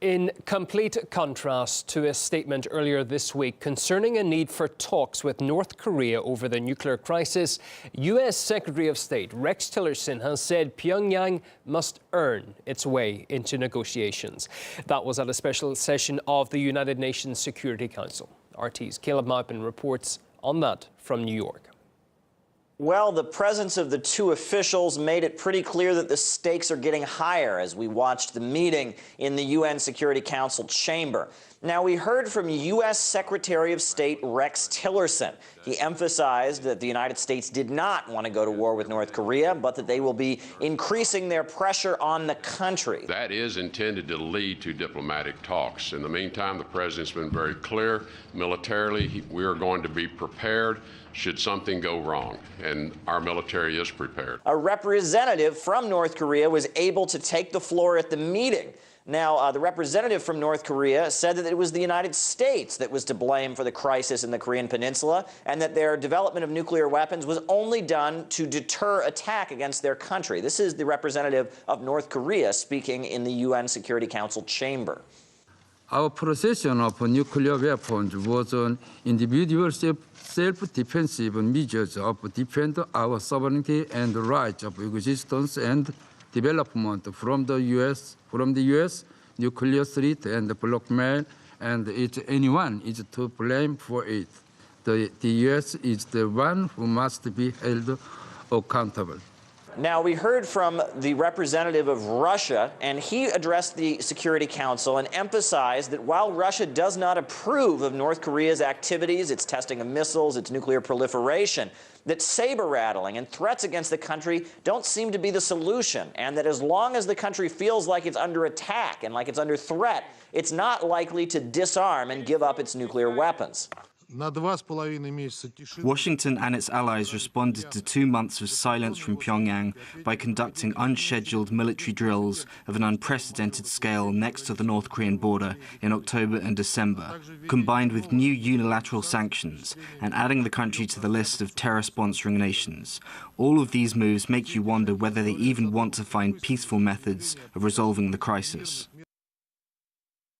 In complete contrast to a statement earlier this week concerning a need for talks with North Korea over the nuclear crisis, U.S. Secretary of State Rex Tillerson has said Pyongyang must earn its way into negotiations. That was at a special session of the United Nations Security Council. RT's Caleb Maupin reports on that from New York. Well, the presence of the two officials made it pretty clear that the stakes are getting higher as we watched the meeting in the UN Security Council chamber. Now, we heard from U.S. Secretary of State Rex Tillerson. He emphasized that the United States did not want to go to war with North Korea, but that they will be increasing their pressure on the country. That is intended to lead to diplomatic talks. In the meantime, the president's been very clear. Militarily, we are going to be prepared should something go wrong, and our military is prepared. A representative from North Korea was able to take the floor at the meeting. Now, the representative from North Korea said that it was the United States that was to blame for the crisis in the Korean Peninsula, and that their development of nuclear weapons was only done to deter attack against their country. This is the representative of North Korea speaking in the UN Security Council chamber. Our possession of nuclear weapons was an individual self-defensive measures of defend our sovereignty and rights of existence and development from the U.S. nuclear threat and blackmail, and anyone is to blame for it. The U.S. is the one who must be held accountable. Now, we heard from the representative of Russia, and he addressed the Security Council and emphasized that while Russia does not approve of North Korea's activities, its testing of missiles, its nuclear proliferation, that saber-rattling and threats against the country don't seem to be the solution, and that as long as the country feels like it's under attack and like it's under threat, it's not likely to disarm and give up its nuclear weapons. Washington and its allies responded to 2 months of silence from Pyongyang by conducting unscheduled military drills of an unprecedented scale next to the North Korean border in October and December, combined with new unilateral sanctions and adding the country to the list of terror-sponsoring nations. All of these moves make you wonder whether they even want to find peaceful methods of resolving the crisis.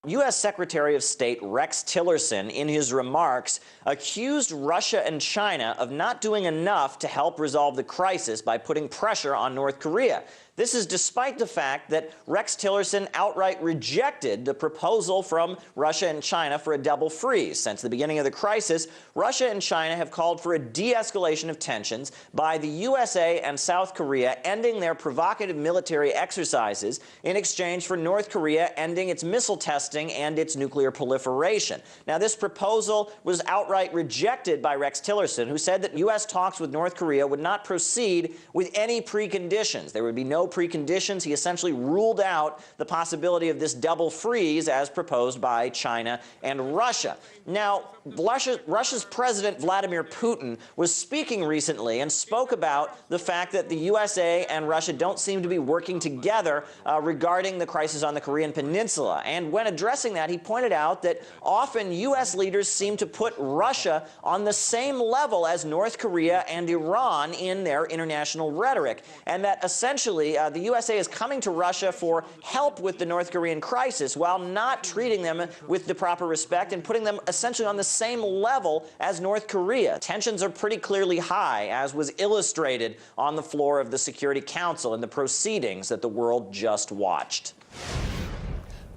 U.S. Secretary of State Rex Tillerson, in his remarks, accused Russia and China of not doing enough to help resolve the crisis by putting pressure on North Korea. This is despite the fact that Rex Tillerson outright rejected the proposal from Russia and China for a double freeze. Since the beginning of the crisis, Russia and China have called for a de-escalation of tensions by the USA and South Korea ending their provocative military exercises in exchange for North Korea ending its missile testing and its nuclear proliferation. Now, this proposal was outright rejected by Rex Tillerson, who said that U.S. talks with North Korea would not proceed with any preconditions. There would be no preconditions. He essentially ruled out the possibility of this double freeze as proposed by China and Russia. Now, Russia's President Vladimir Putin was speaking recently and spoke about the fact that the USA and Russia don't seem to be working together regarding the crisis on the Korean Peninsula. And when addressing that, he pointed out that often U.S. leaders seem to put Russia on the same level as North Korea and Iran in their international rhetoric, and that essentially the USA is coming to Russia for help with the North Korean crisis while not treating them with the proper respect and putting them essentially on the same level as North Korea. Tensions are pretty clearly high, as was illustrated on the floor of the Security Council in the proceedings that the world just watched.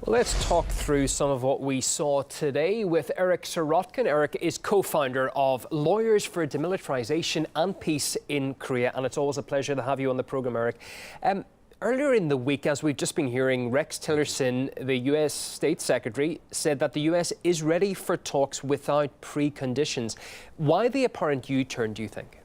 Well, let's talk through some of what we saw today with Eric Sirotkin. Eric is co-founder of Lawyers for Demilitarization and Peace in Korea, and it's always a pleasure to have you on the program, Eric. Earlier in the week, as we've just been hearing, Rex Tillerson, the U.S. State Secretary, said that the U.S. is ready for talks without preconditions. Why the apparent U-turn, do you think?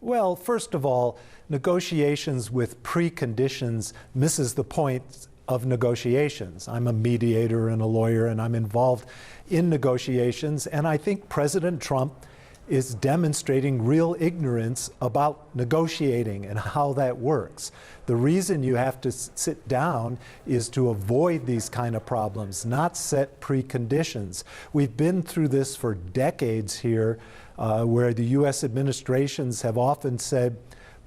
Well, first of all, negotiations with preconditions misses the point of negotiations. I'm a mediator and a lawyer, and I'm involved in negotiations, and I think President Trump is demonstrating real ignorance about negotiating and how that works. The reason you have to sit down is to avoid these kind of problems, not set preconditions. We've been through this for decades here, where the U.S. administrations have often said,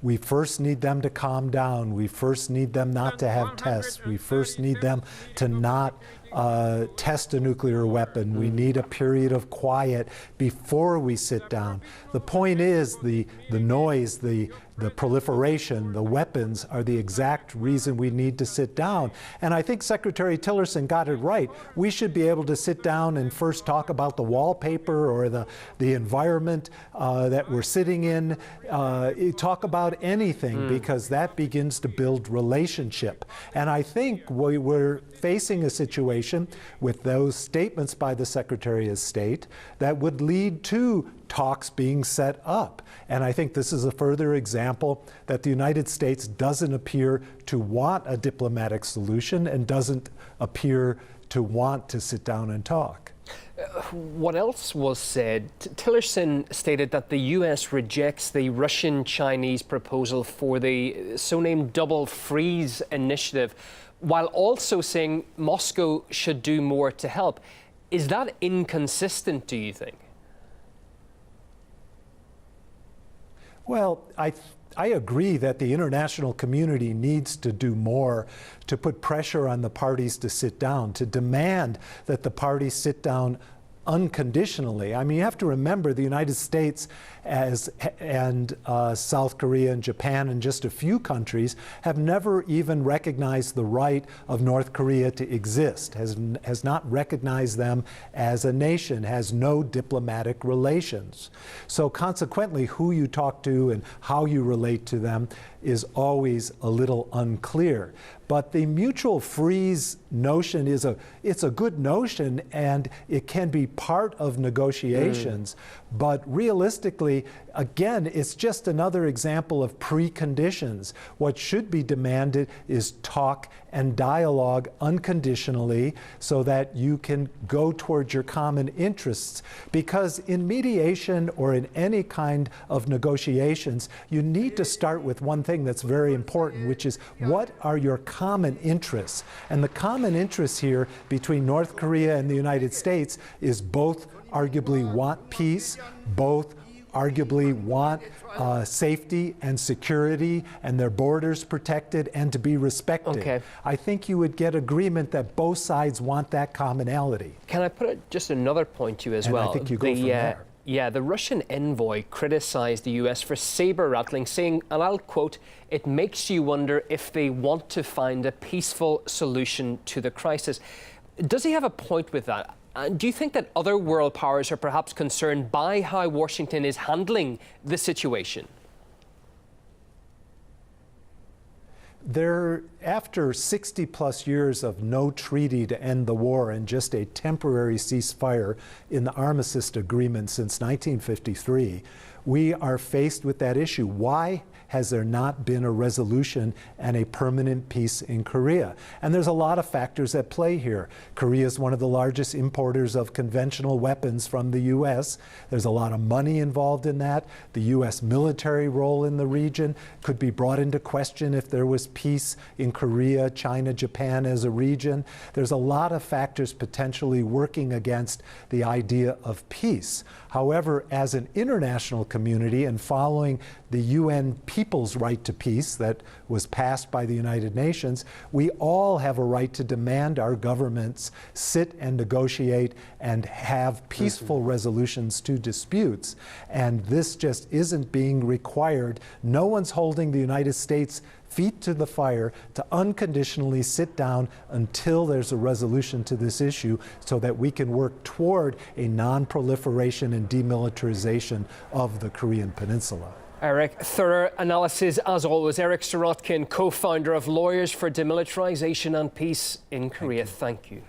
We first need them to calm down. We first need them not to have tests. We first need them to not test a nuclear weapon. We need a period of quiet before we sit down. The point is the noise, the proliferation, the weapons are the exact reason we need to sit down. And I think Secretary Tillerson got it right. We should be able to sit down and first talk about the wallpaper or the environment that we're sitting in, talk about anything, because that begins to build relationship. And I think we're facing a situation with those statements by the Secretary of State that would lead to talks being set up. And I think this is a further example that the United States doesn't appear to want a diplomatic solution and doesn't appear to want to sit down and talk. What else was said? Tillerson stated that the U.S. rejects the Russian-Chinese proposal for the so-named double freeze initiative, while also saying Moscow should do more to help. Is that inconsistent, do you think? Well, I agree that the international community needs to do more to put pressure on the parties to sit down, to demand that the parties sit down unconditionally. I mean, you have to remember the United States and South Korea and Japan and just a few countries have never even recognized the right of North Korea to exist, has not recognized them as a nation, has no diplomatic relations. So consequently, who you talk to and how you relate to them is always a little unclear. But the mutual freeze notion it's a good notion, and it can be part of negotiations. But realistically, again, it's just another example of preconditions. What should be demanded is talk and dialogue unconditionally so that you can go towards your common interests. Because in mediation or in any kind of negotiations, you need to start with one thing that's very important, which is what are your common interests? And the common interests here between North Korea and the United States is both arguably want peace, both arguably want safety and security and their borders protected and to be respected. Okay. I think you would get agreement that both sides want that commonality. Can I put just another point to you as well? I think you go from there. Yeah, the Russian envoy criticized the U.S. for saber-rattling, saying, and I'll quote, "It makes you wonder if they want to find a peaceful solution to the crisis." Does he have a point with that? Do you think that other world powers are perhaps concerned by how Washington is handling the situation? After 60 plus years of no treaty to end the war and just a temporary ceasefire in the armistice agreement since 1953, we are faced with that issue. Why has there not been a resolution and a permanent peace in Korea? And there's a lot of factors at play here. Korea is one of the largest importers of conventional weapons from the U.S. There's a lot of money involved in that. The U.S. military role in the region could be brought into question if there was peace in Korea, China, Japan as a region. There's a lot of factors potentially working against the idea of peace. However, as an international community and following the UN People's Right to Peace that was passed by the United Nations, we all have a right to demand our governments sit and negotiate and have peaceful resolutions to disputes. And this just isn't being required. No one's holding the United States feet to the fire to unconditionally sit down until there's a resolution to this issue so that we can work toward a non-proliferation and demilitarization of the Korean Peninsula. Eric, thorough analysis as always. Eric Sirotkin, co-founder of Lawyers for Demilitarization and Peace in Korea. Thank you.